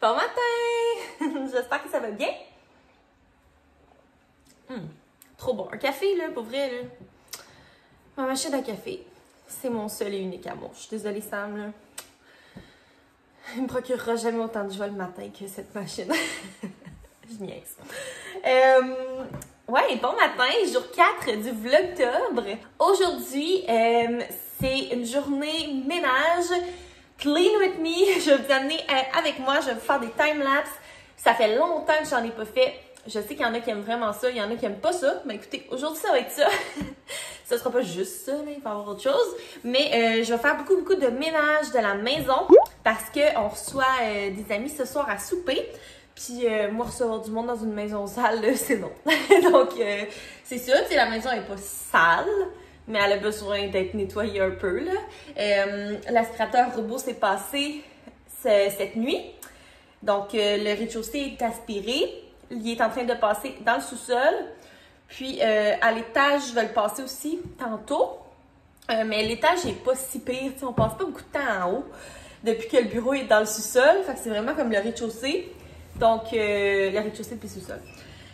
Bon matin! J'espère que ça va bien. Trop bon. Un café, là, pour vrai, là. Ma machine à café, c'est mon seul et unique amour. Je suis désolée, Sam, là. Il me procurera jamais autant de joie le matin que cette machine. Je niaise. Ouais, bon matin, jour 4 du Vlogtobre. Aujourd'hui, c'est une journée ménage. Clean with me. Je vais vous amener avec moi. Je vais vous faire des time-lapse. Ça fait longtemps que j'en ai pas fait. Je sais qu'il y en a qui aiment vraiment ça. Il y en a qui aiment pas ça. Mais écoutez, aujourd'hui, ça va être ça. Ça sera pas juste ça, là. Il va y avoir autre chose. Mais je vais faire beaucoup de ménage de la maison parce qu'on reçoit des amis ce soir à souper. Puis moi, recevoir du monde dans une maison sale, c'est non. Donc, c'est ça. Tu sais, la maison est pas sale, mais elle a besoin d'être nettoyée un peu, là. L'aspirateur robot s'est passé cette nuit. Donc, le rez-de-chaussée est aspiré. Il est en train de passer dans le sous-sol. Puis, à l'étage, je vais le passer aussi tantôt. Mais l'étage n'est pas si pire. On passe pas beaucoup de temps en haut depuis que le bureau est dans le sous-sol. Fait que c'est vraiment comme le rez-de-chaussée. Donc, le rez-de-chaussée puis le sous-sol.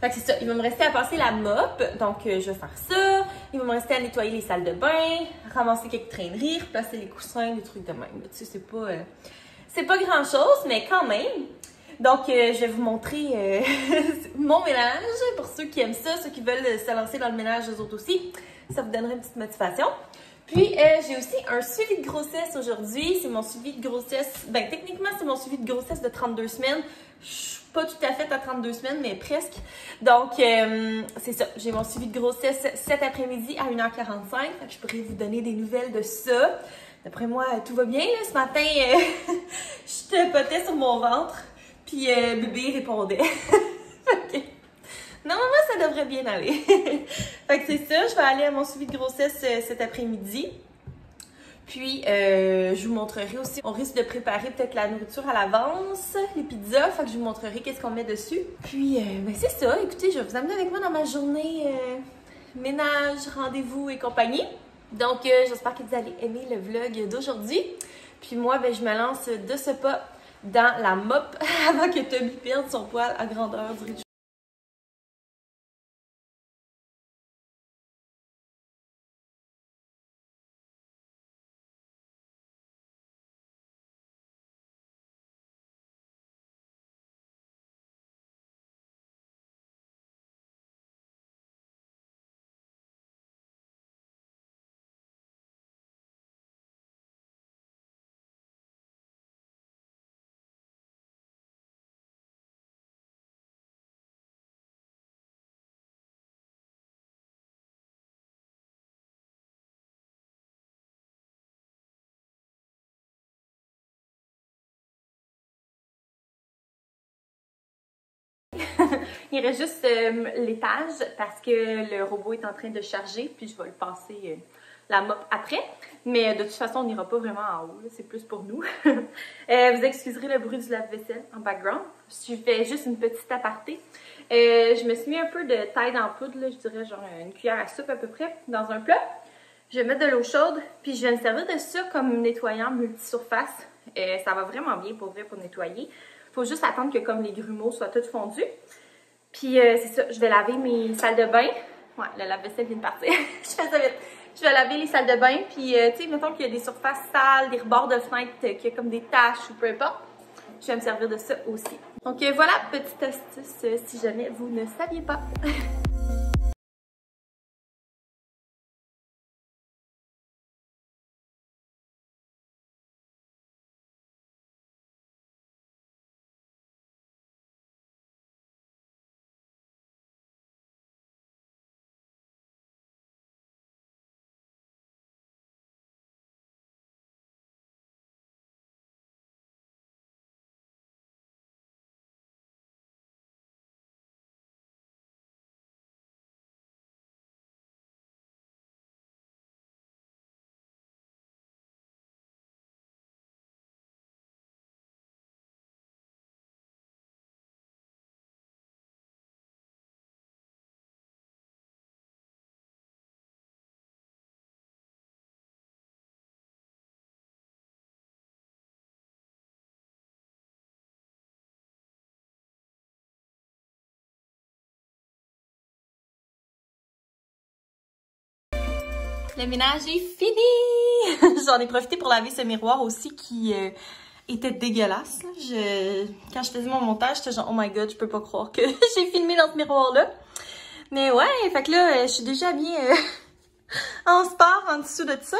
Fait que c'est ça. Il va me rester à passer la mop. Donc, je vais faire ça. Il va me rester à nettoyer les salles de bain, ramasser quelques traîneries, replacer les coussins, des trucs de même. Tu sais, c'est pas grand-chose, mais quand même. Donc, je vais vous montrer mon ménage pour ceux qui aiment ça, ceux qui veulent se lancer dans le ménage, eux autres aussi. Ça vous donnerait une petite motivation. Puis, j'ai aussi un suivi de grossesse aujourd'hui. C'est mon suivi de grossesse. Ben, techniquement, c'est mon suivi de grossesse de 32 semaines. Je suis pas tout à fait à 32 semaines, mais presque. Donc, c'est ça. J'ai mon suivi de grossesse cet après-midi à 1h45. Fait que je pourrais vous donner des nouvelles de ça. D'après moi, tout va bien. Là. Ce matin, je tapotais sur mon ventre. Puis, bébé répondait. OK. Normalement, ça devrait bien aller. Fait que c'est ça, je vais aller à mon suivi de grossesse cet après-midi. Puis, je vous montrerai aussi, on risque de préparer peut-être la nourriture à l'avance, les pizzas, fait que je vous montrerai qu'est-ce qu'on met dessus. Puis, ben c'est ça, écoutez, je vais vous amener avec moi dans ma journée ménage, rendez-vous et compagnie. Donc, j'espère que vous allez aimer le vlog d'aujourd'hui. Puis moi, ben, je me lance de ce pas dans la mop avant que Tommy perde son poil à grandeur du rez-de-chaussée. Il reste juste l'étage parce que le robot est en train de charger, puis je vais le passer la mop après. Mais de toute façon, on n'ira pas vraiment en haut, c'est plus pour nous. Vous excuserez le bruit du lave-vaisselle en background. Je fais juste une petite aparté. Je me suis mis un peu de Tide en poudre, là, je dirais genre une cuillère à soupe à peu près, dans un plat. Je vais mettre de l'eau chaude, puis je vais me servir de ça comme nettoyant multisurface. Ça va vraiment bien pour vrai pour nettoyer. Il faut juste attendre que comme les grumeaux soient tous fondus. Puis c'est ça, je vais laver mes salles de bain. Ouais, le lave-vaisselle vient de partir. Je fais ça vite. Je vais laver les salles de bain. Puis, tu sais, mettons qu'il y a des surfaces sales, des rebords de fenêtre, qu'il y a comme des taches ou peu importe. Je vais me servir de ça aussi. Donc voilà, petite astuce si jamais vous ne saviez pas. Le ménage est fini! J'en ai profité pour laver ce miroir aussi qui était dégueulasse. Quand je faisais mon montage, j'étais genre, oh my god, je peux pas croire que j'ai filmé dans ce miroir-là. Mais ouais, fait que là, je suis déjà bien en sport en dessous de ça.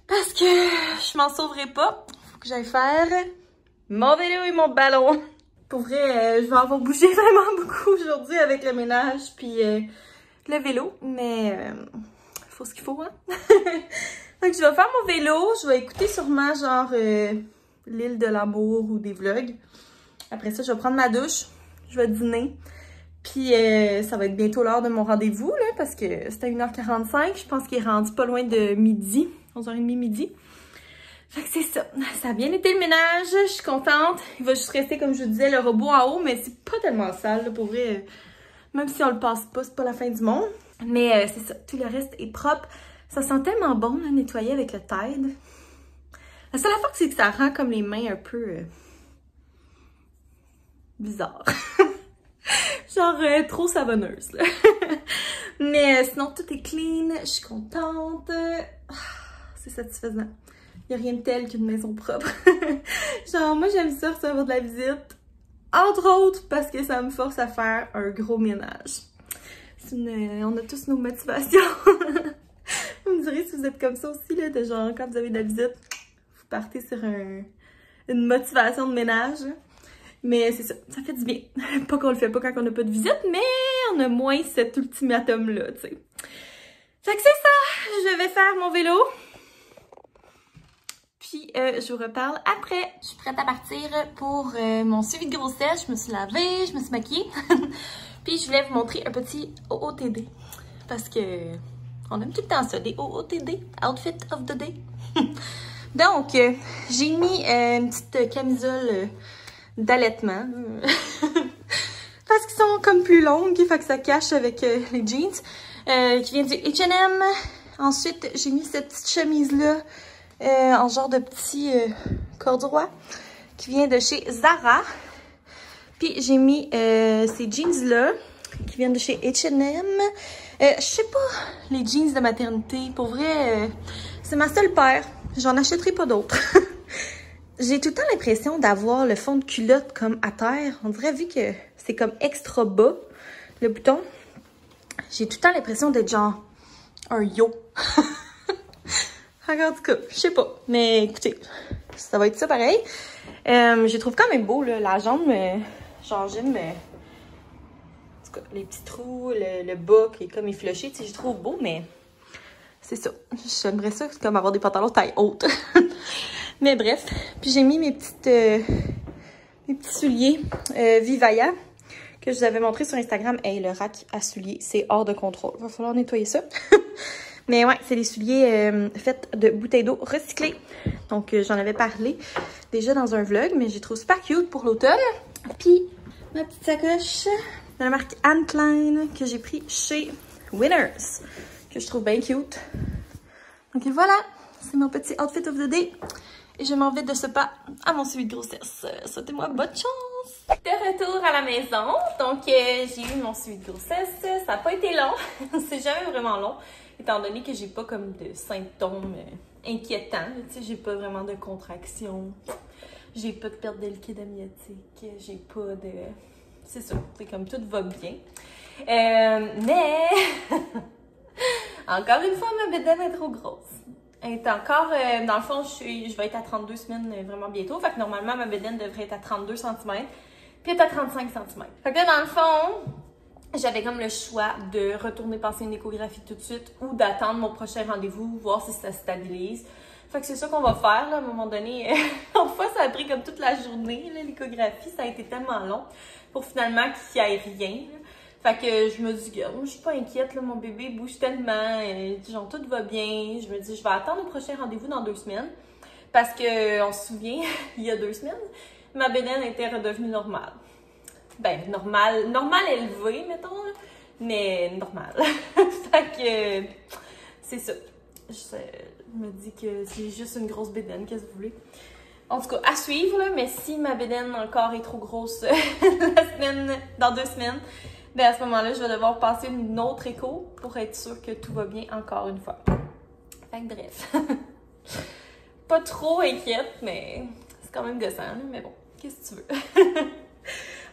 Parce que je m'en sauverai pas. Faut que j'aille faire mon vélo et mon ballon. Pour vrai, je vais avoir bougé vraiment beaucoup aujourd'hui avec le ménage puis le vélo. Mais faut ce qu'il faut, hein? Donc je vais faire mon vélo. Je vais écouter sûrement genre l'île de l'amour ou des vlogs. Après ça, je vais prendre ma douche. Je vais dîner. Puis ça va être bientôt l'heure de mon rendez-vous, là, parce que c'était 1h45. Je pense qu'il est rendu pas loin de midi, 11h30 midi. Fait que c'est ça. Ça a bien été le ménage. Je suis contente. Il va juste rester, comme je vous disais, le robot en haut, mais c'est pas tellement sale, là, pour vrai. Même si on le passe pas, c'est pas la fin du monde. Mais c'est ça. Tout le reste est propre. Ça sent tellement bon, là, nettoyer avec le Tide. La seule affaire, c'est que ça rend comme les mains un peu bizarres. Genre trop savonneuse, là. Mais sinon, tout est clean. Je suis contente. C'est satisfaisant. Il n'y a rien de tel qu'une maison propre. Genre, moi, j'aime ça recevoir de la visite. Entre autres, parce que ça me force à faire un gros ménage. On a tous nos motivations. Vous me direz si vous êtes comme ça aussi, là, de genre, quand vous avez de la visite, vous partez sur une motivation de ménage. Mais c'est ça, ça fait du bien. Pas qu'on le fait pas quand on n'a pas de visite, mais on a moins cet ultimatum-là, tu sais. Fait que c'est ça, je vais faire mon vélo. Puis je vous reparle après. Je suis prête à partir pour mon suivi de grossesse. Je me suis lavée, je me suis maquillée. Puis je voulais vous montrer un petit OOTD. Parce que on aime tout le temps ça, des OOTD, Outfit of the Day. Donc, j'ai mis une petite camisole d'allaitement. Parce qu'ils sont comme plus longues, fait que ça cache avec les jeans. Qui vient du H&M. Ensuite, j'ai mis cette petite chemise-là en genre de petit corduroy qui vient de chez Zara. Puis j'ai mis ces jeans-là qui viennent de chez H&M. Je sais pas, les jeans de maternité. Pour vrai, c'est ma seule paire. J'en achèterai pas d'autres. J'ai tout le temps l'impression d'avoir le fond de culotte comme à terre. On dirait, vu que c'est comme extra bas, le bouton, j'ai tout le temps l'impression d'être genre un yo. En tout cas, je sais pas. Mais écoutez, ça va être ça pareil. Je trouve quand même beau, là, la jambe. Genre, j'aime en tout cas, les petits trous, le bas qui est comme effiloché. Tu sais, je trouve beau, mais c'est ça. J'aimerais ça comme avoir des pantalons taille haute. Mais bref, puis j'ai mis mes petits souliers Vivaya que je vous avais montré sur Instagram. Hey, le rack à souliers, c'est hors de contrôle. Va falloir nettoyer ça. Mais ouais, c'est des souliers faits de bouteilles d'eau recyclées. Donc, j'en avais parlé déjà dans un vlog, mais j'ai trouvé super cute pour l'automne. Puis, ma petite sacoche de la marque Anne Klein que j'ai pris chez Winners, que je trouve bien cute. Donc voilà, c'est mon petit outfit of the day. Et je m'en vais de ce pas à mon suivi de grossesse. Souhaitez-moi bonne chance! De retour à la maison. Donc, j'ai eu mon suivi de grossesse. Ça n'a pas été long. C'est jamais vraiment long. Étant donné que j'ai pas comme de symptômes inquiétants. Tu sais, j'ai pas vraiment de contraction. J'ai pas de perte de liquide amniotique. J'ai pas de... C'est ça. C'est comme tout va bien. Mais... Encore une fois, ma bédaine est trop grosse. Elle est encore, dans le fond, je vais être à 32 semaines vraiment bientôt. Fait que normalement, ma bédaine devrait être à 32 cm. Puis elle est à 35 cm. Fait que là, dans le fond, j'avais comme le choix de retourner passer une échographie tout de suite ou d'attendre mon prochain rendez-vous, voir si ça stabilise. Fait que c'est ça qu'on va faire, là, à un moment donné. Une fois, ça a pris comme toute la journée, l'échographie. Ça a été tellement long pour finalement qu'il n'y ait rien, là. Fait que je me dis, je suis pas inquiète, là, mon bébé bouge tellement, genre tout va bien. Je me dis, je vais attendre le prochain rendez-vous dans 2 semaines. Parce que, on se souvient, il y a 2 semaines, ma bédaine était redevenue normale. Ben, normale élevée, mettons, là, mais normale. Fait que, c'est ça. Je me dis que c'est juste une grosse bédaine, qu'est-ce que vous voulez. En tout cas, à suivre, là, mais si ma bédaine encore est trop grosse dans 2 semaines, ben à ce moment-là, je vais devoir passer une autre écho pour être sûre que tout va bien encore une fois. Fait que bref. Pas trop inquiète, mais c'est quand même gossant, là. Mais bon, qu'est-ce que tu veux?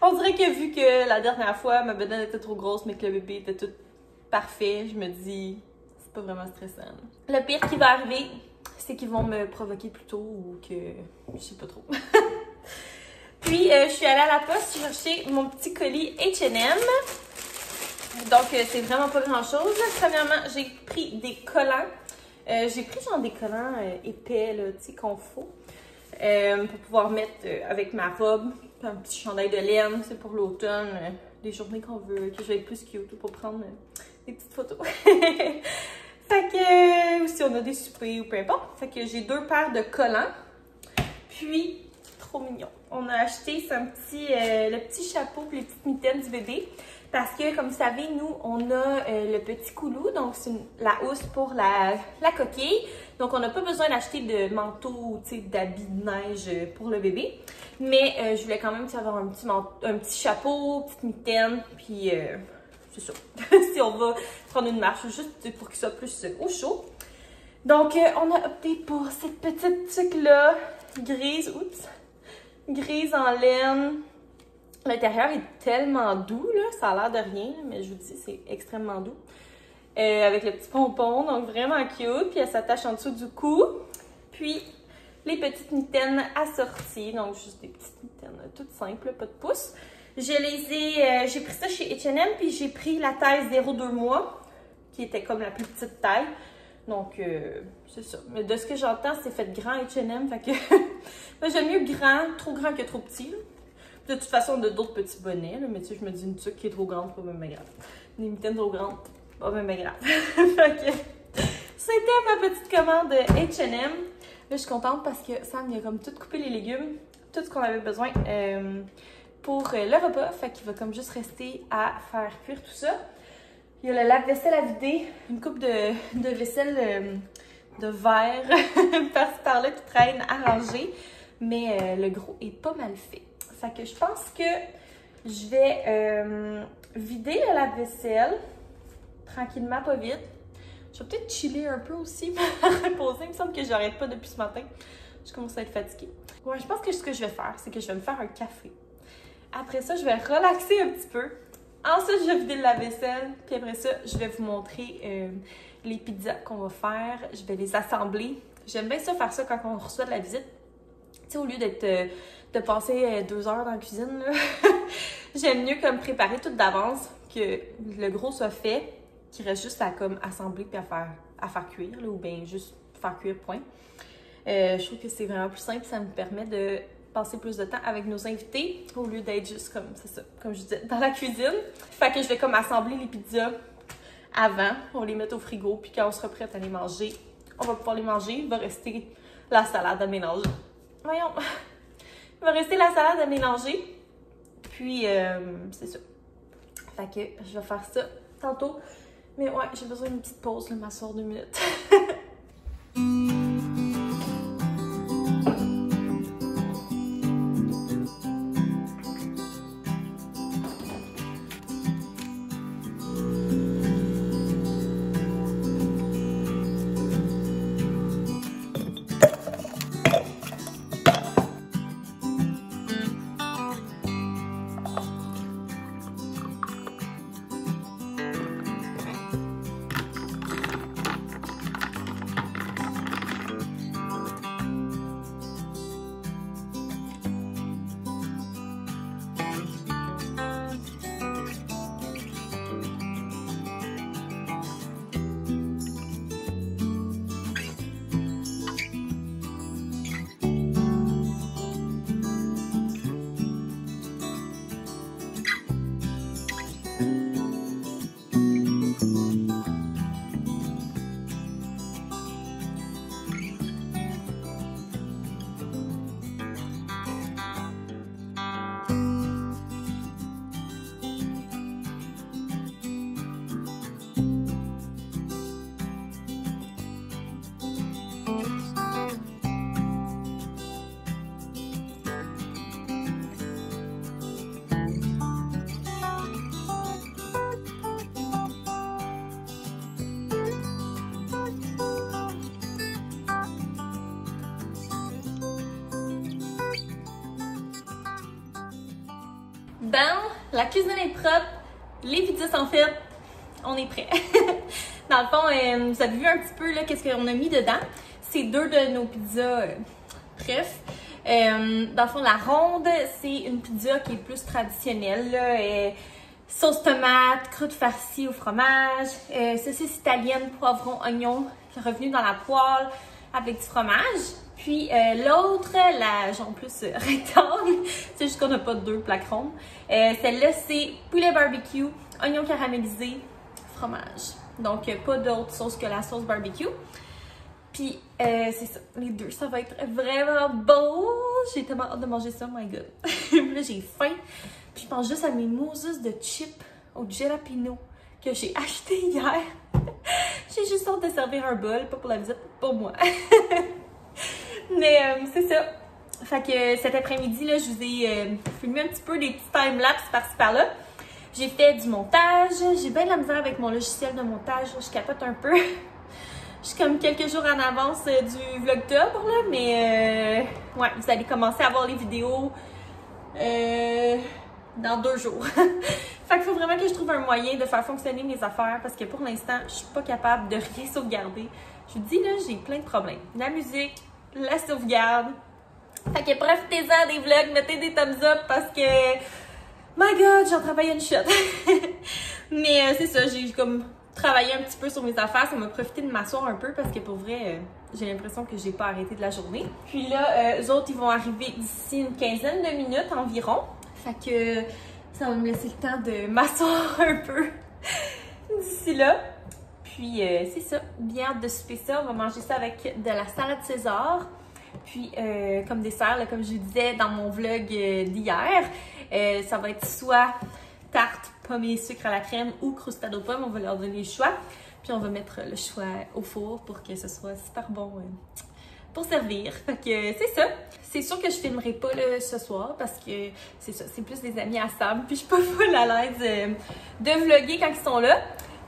On dirait que vu que la dernière fois, ma bedaine était trop grosse, mais que le bébé était tout parfait, je me dis, c'est pas vraiment stressant. Le pire qui va arriver, c'est qu'ils vont me provoquer plus tôt ou que... je sais pas trop. Puis, je suis allée à la poste chercher mon petit colis H&M. Donc, c'est vraiment pas grand-chose. Premièrement, j'ai pris des collants. J'ai pris genre des collants épais, là, tu sais, qu'on faut. Pour pouvoir mettre avec ma robe, un petit chandail de laine, c'est pour l'automne, des journées qu'on veut, que je vais être plus cute pour prendre des petites photos. Fait que, ou si on a des soupers ou peu importe. Fait que j'ai 2 paires de collants. Puis, trop mignon. On a acheté le petit chapeau pour les petites mitaines du bébé. Parce que, comme vous savez, nous, on a le petit coulou. Donc, c'est la housse pour la coquille. Donc, on n'a pas besoin d'acheter de manteau ou d'habits de neige pour le bébé. Mais je voulais quand même avoir un petit chapeau, petite mitaine. Puis, c'est ça. Si on va prendre une marche, juste pour qu'il soit plus au chaud. Donc, on a opté pour cette petite tuque-là, grise. Oups! Grise en laine. L'intérieur est tellement doux, là. Ça a l'air de rien, mais je vous dis, c'est extrêmement doux. Avec le petit pompon, donc vraiment cute. Puis elle s'attache en dessous du cou. Puis les petites mitaines assorties, donc juste des petites mitaines toutes simples, pas de pouce. J'ai pris ça chez H&M, puis j'ai pris la taille 0,2 mois, qui était comme la plus petite taille. Donc, c'est ça. Mais de ce que j'entends, c'est fait grand H&M, fait que moi, j'aime mieux trop grand que trop petit. Là. De toute façon, on a d'autres petits bonnets, là, mais tu sais, je me dis une tuque qui est trop grande, pas même grave. Une mitaine trop grande, pas même grave. Fait que c'était ma petite commande H&M. Là, je suis contente parce que Sam, il a comme tout coupé les légumes, tout ce qu'on avait besoin pour le repas. Fait qu'il va comme juste rester à faire cuire tout ça. Il y a le lave-vaisselle à vider, une coupe de vaisselle de verre par-ci par-là qui traîne à ranger. Mais le gros est pas mal fait. Fait que je pense que je vais vider le lave-vaisselle tranquillement, pas vite. Je vais peut-être chiller un peu aussi, me reposer. Il me semble que j'arrête pas depuis ce matin. Je commence à être fatiguée. Ouais, je pense que ce que je vais faire, c'est que je vais me faire un café. Après ça, je vais relaxer un petit peu. Ensuite, je vais vider le lave-vaisselle. Puis après ça, je vais vous montrer les pizzas qu'on va faire. Je vais les assembler. J'aime bien ça faire ça quand on reçoit de la visite. Tu sais, au lieu de passer 2 heures dans la cuisine, j'aime mieux comme préparer tout d'avance, que le gros soit fait, qu'il reste juste à comme assembler puis à faire cuire, là, ou bien juste faire cuire, point. Je trouve que c'est vraiment plus simple, ça me permet de passer plus de temps avec nos invités, au lieu d'être juste comme, c'est ça, comme je disais, dans la cuisine. Fait que je vais comme assembler les pizzas avant, on les met au frigo, puis quand on sera prête à les manger, on va pouvoir les manger, il va rester la salade à mélanger. Voyons! Il va rester la salade à mélanger. Puis, c'est ça. Fait que je vais faire ça tantôt. Mais ouais, j'ai besoin d'une petite pause, là, m'asseoir 2 minutes. Bon, la cuisine est propre, les pizzas sont faites, on est prêt. Dans le fond, vous avez vu un petit peu qu'est-ce qu'on a mis dedans. C'est 2 de nos pizzas, bref. Dans le fond, la ronde, c'est une pizza qui est plus traditionnelle, là, sauce tomate, croûte farcie au fromage, saucisse italienne, poivron, oignon, revenu dans la poêle avec du fromage. Puis l'autre, la genre plus rectangle, c'est juste qu'on n'a pas 2 plaques rondes. Celle-là, c'est poulet barbecue, oignon caramélisé, fromage. Donc, pas d'autre sauce que la sauce barbecue. Puis, c'est ça, les 2, ça va être vraiment bon. J'ai tellement hâte de manger ça, my god. Là, j'ai faim. Puis, je pense juste à mes Moses de chips au jalapeno que j'ai acheté hier. J'ai juste hâte de servir un bol, pas pour la visite, pour moi. Mais c'est ça. Fait que cet après-midi, là, je vous ai filmé un petit peu des petits time-lapse par-ci par-là. J'ai fait du montage. J'ai bien de la misère avec mon logiciel de montage. Je capote un peu. Je suis comme quelques jours en avance du Vlogtober, là, mais ouais, vous allez commencer à voir les vidéos dans 2 jours. Fait qu'il faut vraiment que je trouve un moyen de faire fonctionner mes affaires parce que pour l'instant, je suis pas capable de rien sauvegarder. Je vous dis, là, j'ai plein de problèmes. La musique, la sauvegarde. Fait que profitez-en des vlogs, mettez des thumbs up parce que, my god, j'en travaille une shot. Mais c'est ça, j'ai comme travaillé un petit peu sur mes affaires. Ça m'a profité de m'asseoir un peu parce que pour vrai, j'ai l'impression que j'ai pas arrêté de la journée. Puis là, eux autres, ils vont arriver d'ici une quinzaine de minutes environ. Fait que ça va me laisser le temps de m'asseoir un peu d'ici là. Puis c'est ça, bien hâte de souper ça. On va manger ça avec de la salade César. Puis comme dessert, là, comme je vous disais dans mon vlog d'hier, ça va être soit tarte, pomme et sucre à la crème ou croustade aux pommes. On va leur donner le choix. Puis on va mettre le choix au four pour que ce soit super bon pour servir. Fait que c'est ça. C'est sûr que je filmerai pas là, ce soir parce que c'est ça, c'est plus des amis à Sam. Puis je suis pas full à l'aise de vlogger quand ils sont là.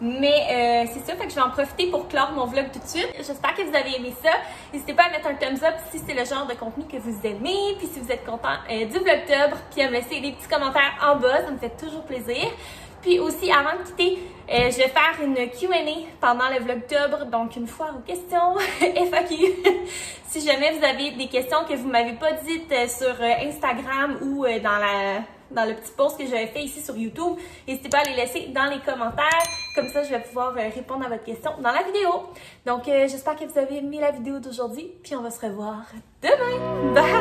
Mais c'est ça, fait que je vais en profiter pour clore mon vlog tout de suite. J'espère que vous avez aimé ça. N'hésitez pas à mettre un thumbs up si c'est le genre de contenu que vous aimez. Puis si vous êtes content du Vlogtober, puis à me laisser des petits commentaires en bas, ça me fait toujours plaisir. Puis aussi, avant de quitter, je vais faire une Q&A pendant le Vlogtober, donc une foire aux questions FAQ. Si jamais vous avez des questions que vous m'avez pas dites sur Instagram ou dans le petit post que j'avais fait ici sur YouTube, n'hésitez pas à les laisser dans les commentaires. Comme ça, je vais pouvoir répondre à votre question dans la vidéo. Donc, j'espère que vous avez aimé la vidéo d'aujourd'hui, puis on va se revoir demain. Bye!